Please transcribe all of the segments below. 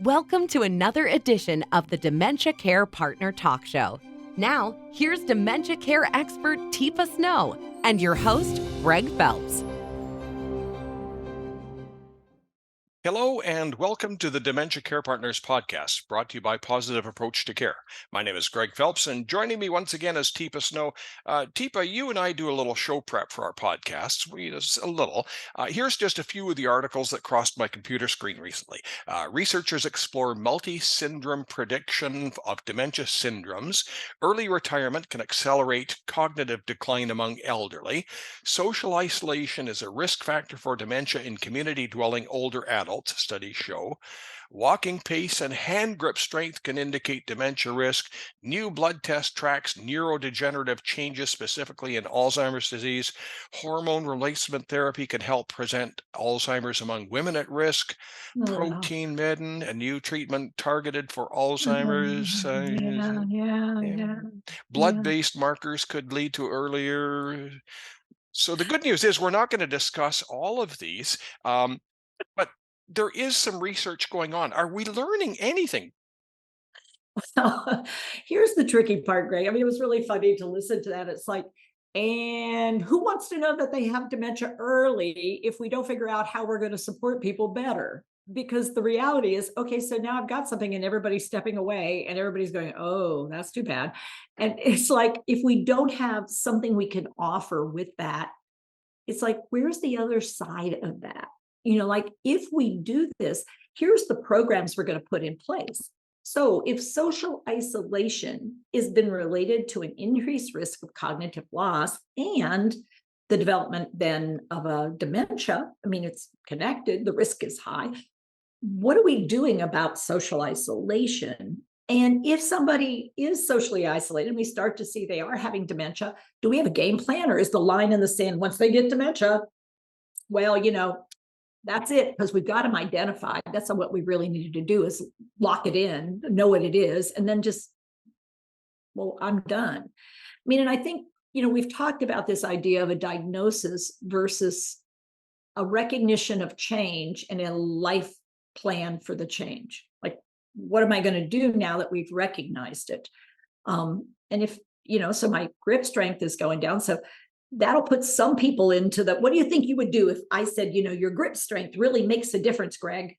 Welcome to another edition of the Dementia Care Partner Talk Show. Now, here's dementia care expert Teepa Snow and your host, Greg Phelps. Hello and welcome to the Dementia Care Partners podcast, brought to you by Positive Approach to Care. My name is Greg Phelps, and joining me once again is Teepa Snow. Teepa, you and I do a little show prep for our podcasts. Just a little. Here's just a few of the articles that crossed my computer screen recently. Researchers explore multi-syndrome prediction of dementia syndromes. Early retirement can accelerate cognitive decline among elderly. Social isolation is a risk factor for dementia in community-dwelling older adults. Studies show. Walking pace and hand grip strength can indicate dementia risk. New blood test tracks neurodegenerative changes, specifically in Alzheimer's disease. Hormone replacement therapy can help prevent Alzheimer's among women at risk. Protein medicine, a new treatment targeted for Alzheimer's. Blood-based markers could lead to earlier. So the good news is we're not going to discuss all of these, but there is some research going on. Are we learning anything? Well, here's the tricky part, Greg. I mean, it was really funny to listen to that. It's like, and who wants to know that they have dementia early if we don't figure out how we're going to support people better? Because the reality is, okay, so now I've got something and everybody's stepping away and everybody's going, oh, that's too bad. And it's like, if we don't have something we can offer with that, it's like, where's the other side of that? Like if we do this, here's the programs we're going to put in place. So if social isolation has been related to an increased risk of cognitive loss and the development then of a dementia, I mean, it's connected, the risk is high. What are we doing about social isolation? And if somebody is socially isolated and we start to see they are having dementia, do we have a game plan, or is the line in the sand once they get dementia? Well, that's it, because we've got them identified. That's what we really needed to do, is lock it in, know what it is, and then just, well, I'm done. I mean, and I think, we've talked about this idea of a diagnosis versus a recognition of change and a life plan for the change. Like, what am I going to do now that we've recognized it? And if, so my grip strength is going down. So that'll put some people into the, what do you think you would do if I said, your grip strength really makes a difference, Greg?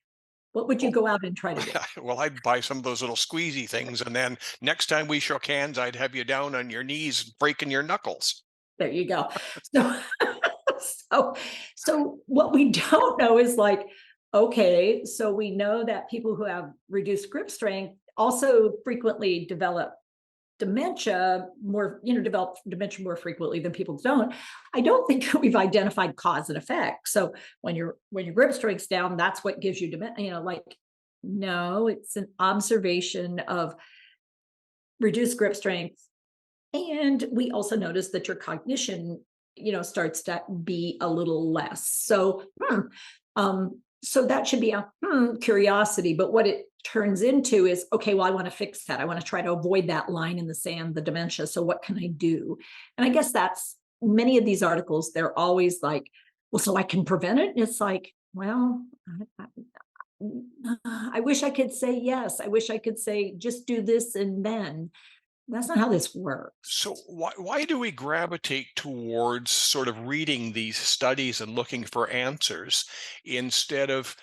What would you go out and try to do? Well, I'd buy some of those little squeezy things, and then next time we shook hands, I'd have you down on your knees, breaking your knuckles. There you go. So what we don't know is like, okay, so we know that people who have reduced grip strength also frequently develop dementia develop dementia more frequently than people don't. I don't think we've identified cause and effect. So when your grip strength's down, that's what gives you dementia. No, it's an observation of reduced grip strength. And we also notice that your cognition, starts to be a little less. So, so that should be a curiosity. But what it turns into is, okay, well, I want to fix that. I want to try to avoid that line in the sand, the dementia. So what can I do? And I guess that's many of these articles, they're always like, well, so I can prevent it. And it's like, well, I wish I could say yes. I wish I could say, just do this and then. That's not how this works. So why do we gravitate towards sort of reading these studies and looking for answers instead of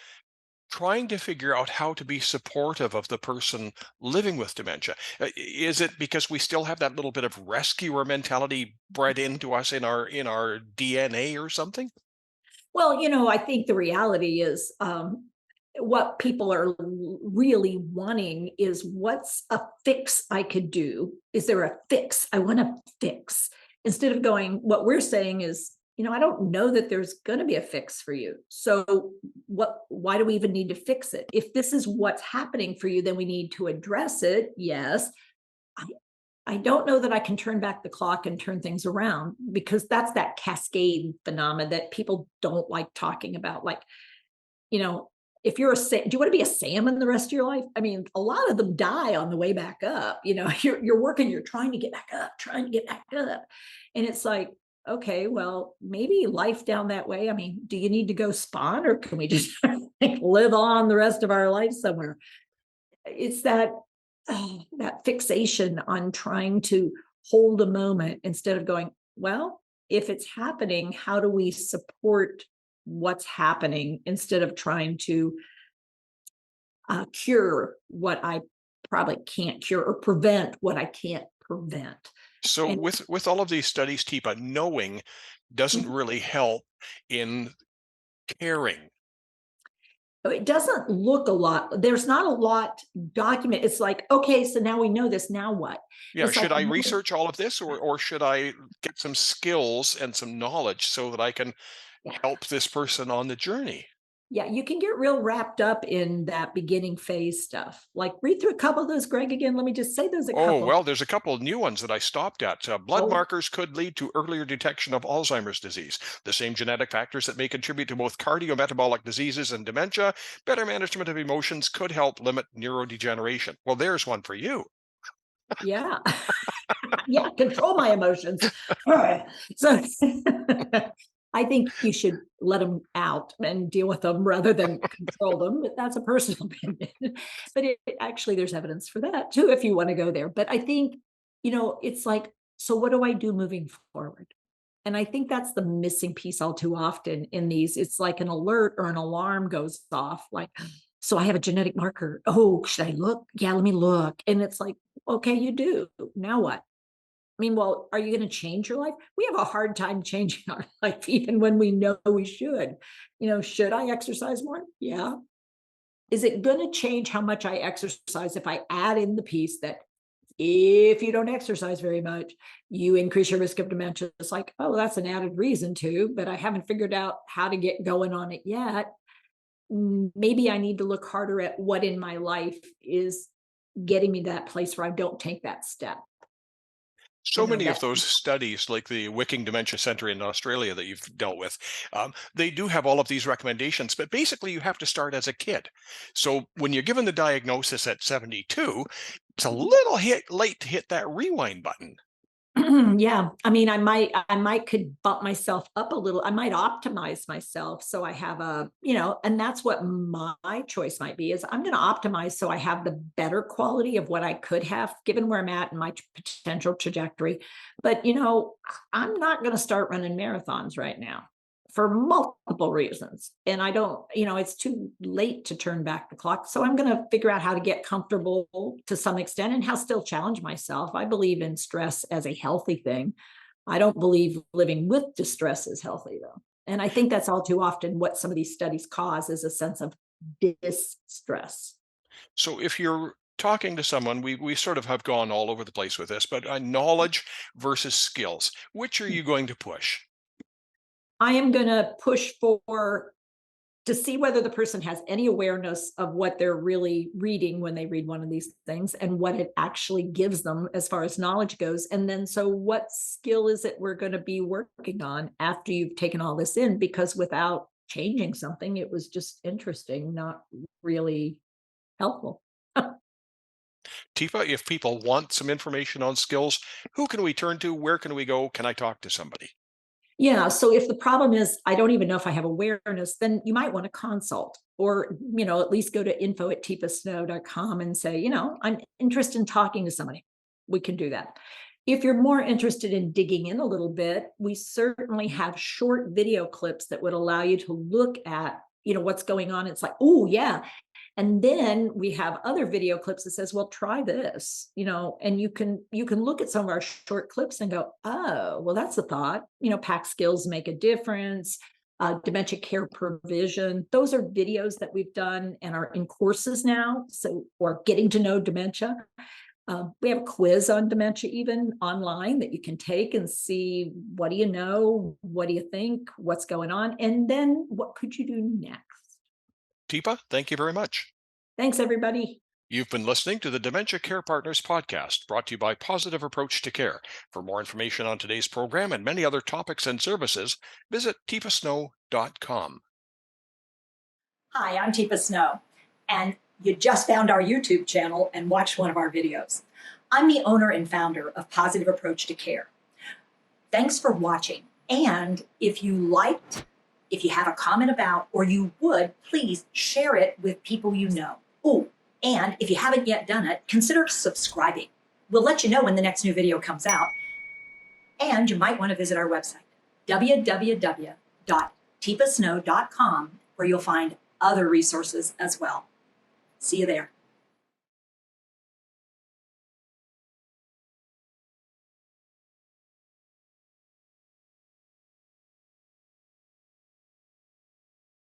trying to figure out how to be supportive of the person living with dementia? Is it because we still have that little bit of rescuer mentality bred into us in our DNA or something? Well, I think the reality is what people are really wanting is, what's a fix I could do? Is there a fix? I want to fix. Instead of going, what we're saying is, I don't know that there's going to be a fix for you. So why do we even need to fix it? If this is what's happening for you, then we need to address it. Yes. I don't know that I can turn back the clock and turn things around, because that's that cascade phenomena that people don't like talking about. Like, if you're do you want to be a salmon the rest of your life? I mean, a lot of them die on the way back up. You're working, you're trying to get back up. And it's like, okay, well, maybe life down that way. I mean, do you need to go spawn, or can we just live on the rest of our life somewhere? it's that that fixation on trying to hold a moment instead of going, well, if it's happening, how do we support what's happening instead of trying to cure what I probably can't cure or prevent what I can't prevent. So And with all of these studies, Teepa, knowing doesn't really help in caring. it doesn't look a lot. There's not a lot document. It's like, okay, so now we know this. Now what? Yeah, It's like, should I research all of this, or should I get some skills and some knowledge so that I can yeah, help this person on the journey? yeah, you can get real wrapped up in that beginning phase stuff. Like read through a couple of those, Greg, again. Let me just say those a Oh, couple. well, there's a couple of new ones that I stopped at. Blood Oh, markers could lead to earlier detection of Alzheimer's disease. The same genetic factors that may contribute to both cardiometabolic diseases and dementia. Better management of emotions could help limit neurodegeneration. Well, there's one for you. yeah. Yeah, control my emotions. All right. So I think you should let them out and deal with them rather than control them. But that's a personal opinion. But actually, there's evidence for that too, if you want to go there. But I think, it's like, so what do I do moving forward? And I think that's the missing piece all too often in these. It's like an alert or an alarm goes off, like, so I have a genetic marker. Oh, should I look? Yeah, let me look. And it's like, okay, you do. Now what? I mean, well, are you going to change your life? We have a hard time changing our life, even when we know we should. Should I exercise more? Yeah. Is it going to change how much I exercise if I add in the piece that if you don't exercise very much, you increase your risk of dementia? It's like, oh, that's an added reason to, but I haven't figured out how to get going on it yet. Maybe I need to look harder at what in my life is getting me to that place where I don't take that step. So many of That those studies, like the Wicking Dementia Center in Australia that you've dealt with, they do have all of these recommendations, but basically you have to start as a kid. So when you're given the diagnosis at 72, it's a little late to hit that rewind button. yeah, I mean, I might could bump myself up a little. I might optimize myself so I have and that's what my choice might be, is I'm going to optimize so I have the better quality of what I could have given where I'm at and my potential trajectory. But I'm not going to start running marathons right now for multiple reasons. And I don't, it's too late to turn back the clock. So I'm going to figure out how to get comfortable to some extent and how still challenge myself. I believe in stress as a healthy thing. I don't believe living with distress is healthy, though. And I think that's all too often what some of these studies cause, is a sense of distress. So if you're talking to someone, we sort of have gone all over the place with this, but knowledge versus skills, which are you going to push? I am going to push for to see whether the person has any awareness of what they're really reading when they read one of these things and what it actually gives them as far as knowledge goes. And then, so what skill is it we're going to be working on after you've taken all this in? Because without changing something, it was just interesting, not really helpful. Tifa, if people want some information on skills, who can we turn to? Where can we go? Can I talk to somebody? Yeah. So if the problem is, I don't even know if I have awareness, then you might want to consult, or, at least go to info@tipasnow.com and say, I'm interested in talking to somebody. We can do that. If you're more interested in digging in a little bit, we certainly have short video clips that would allow you to look at, what's going on. It's like, oh yeah, and then we have other video clips that says, well, try this, and you can look at some of our short clips and go, oh, well, that's a thought. Pack skills make a difference. Dementia care provision. Those are videos that we've done and are in courses now. So, or getting to know dementia. We have a quiz on dementia even online that you can take and see, what do you know? What do you think? What's going on? And then what could you do next? Tifa, thank you very much. Thanks, everybody. You've been listening to the Dementia Care Partners podcast, brought to you by Positive Approach to Care. For more information on today's program and many other topics and services, visit tifasnow.com. Hi, I'm Tifa Snow, and you just found our YouTube channel and watched one of our videos. I'm the owner and founder of Positive Approach to Care. Thanks for watching, and if you liked, if you have a comment about, or you would, please share it with people you know. Oh, And if you haven't yet done it, consider subscribing. We'll let you know when the next new video comes out. And you might want to visit our website, www.tipasnow.com, where you'll find other resources as well. See you there.